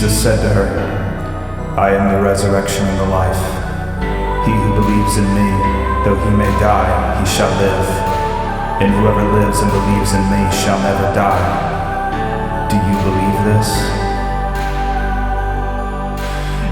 Jesus said to her, I am the resurrection and the life. He who believes in me, though he may die, he shall live. And whoever lives and believes in me shall never die. Do you believe this?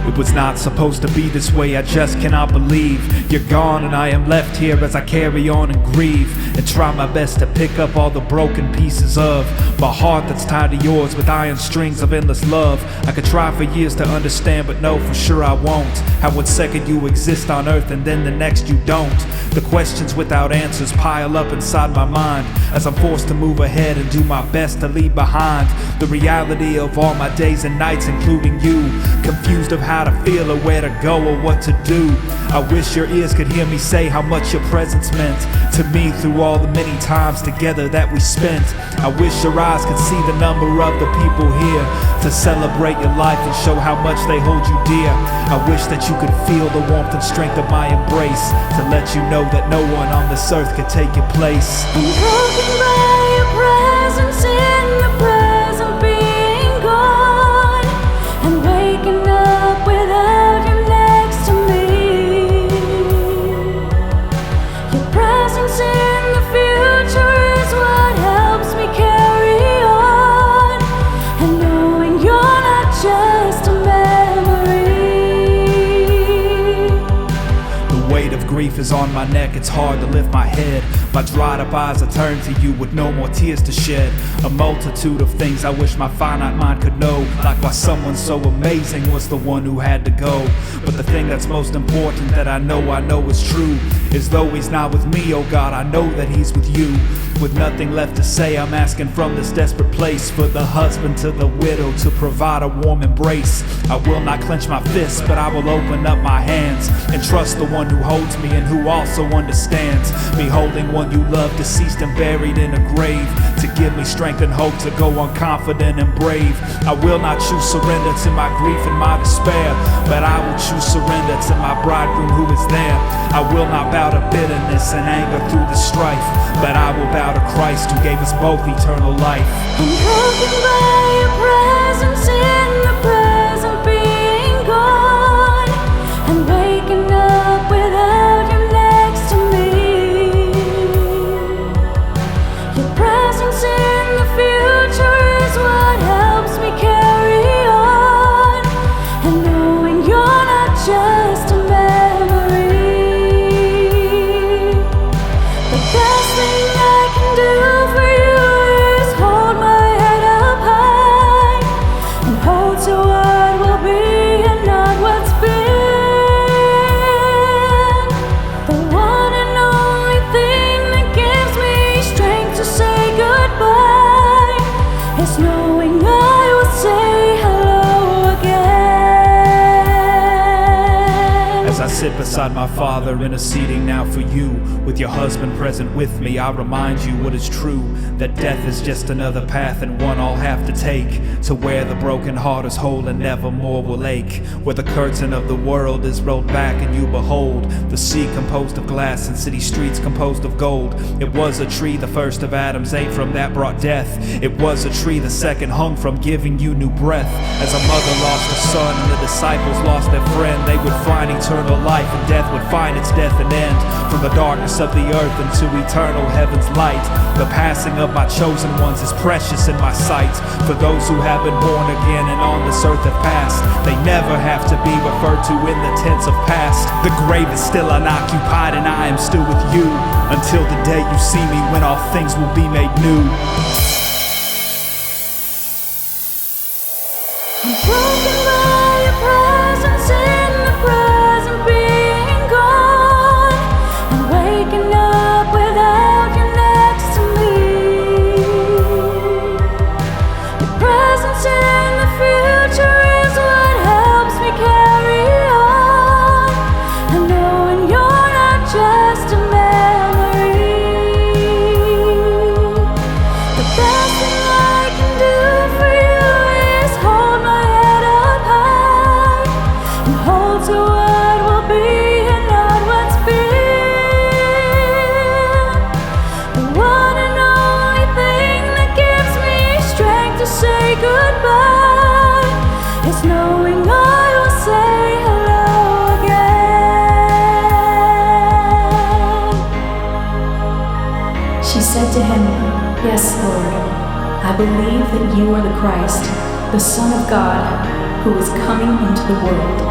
It was not supposed to be this way, I just cannot believe you're gone and I am left here as I carry on and grieve and try my best to pick up all the broken pieces of my heart that's tied to yours with iron strings of endless love. I could try for years to understand, but no, for sure I won't. How one second you exist on earth and then the next you don't. The questions without answers pile up inside my mind as I'm forced to move ahead and do my best to leave behind the reality of all my days and nights, including you. Confused of how to feel or where to go or what to do. I wish your ears could hear me say how much your presence meant to me through all the many times together that we spent. I wish your eyes could see the number of the people here to celebrate your life and show how much they hold you dear. I wish that you could feel the warmth and strength of my embrace to let you know that no one on this earth could take your place. I'm broken by your presence in the present being gone, and waking up without you next to me. Your presence in the future is what helps me carry on, and knowing you're not just a memory. The weight of grief is on my neck, it's hard to lift my head. My dried up eyes are turned to you with no more tears to shed. A multitude of things I wish my finite mind could know, like why someone so amazing was the one who had to go. But the thing that's most important that I know is true is though he's not with me, oh God, I know that he's with you. With nothing left to say, I'm asking from this desperate place for the husband to the widow to provide a warm embrace. I will not clench my fists, but I will open up my hands and trust the one who holds me and who also understands. Beholding one you love deceased and buried in a grave to give me strength and hope to go on confident and brave. I will not choose surrender to my grief and my despair, but I will choose surrender to my bridegroom who is there. I will not bow to bitterness and anger through the strife, but I will bow to Christ who gave us both eternal life. I'm broken by your presence in the present being gone, and waking up without you next to me. Your presence in the future is what helps me carry on, and knowing you're not just a memory. The best thing I can do for you is hold my head up high and hold to what will be and not what's been. The one and only thing that gives me strength to say goodbye is knowing I will say hello again. As I sit beside my Father, interceding now for you, with your husband present with me, I remind you what is true, that death is just another path and one I'll have to take, to where the broken heart is whole and never more will ache, where the curtain of the world is rolled back and you behold the sea composed of glass and city streets composed of gold. It was a tree the first of Adam's ate from that brought death. It was a tree the second hung from, giving you new breath. As a mother lost a son and the disciples lost their friend, they would find eternal life and death would find its death and end. From the darkness of the earth into eternal heaven's light, the passing of my chosen ones is precious in my sight. For those who have been born again and on this earth have passed, they never have to be referred to in the tense of past. The grave is still unoccupied and I am still with you, until the day you see me when all things will be made new. I'm broken by your presence in the present being gone, and waking up without you next to me. Your presence in the future is what helps me carry on, and knowing you're not just a memory. The Yes, Lord, I believe that you are the Christ, the Son of God, who is coming into the world.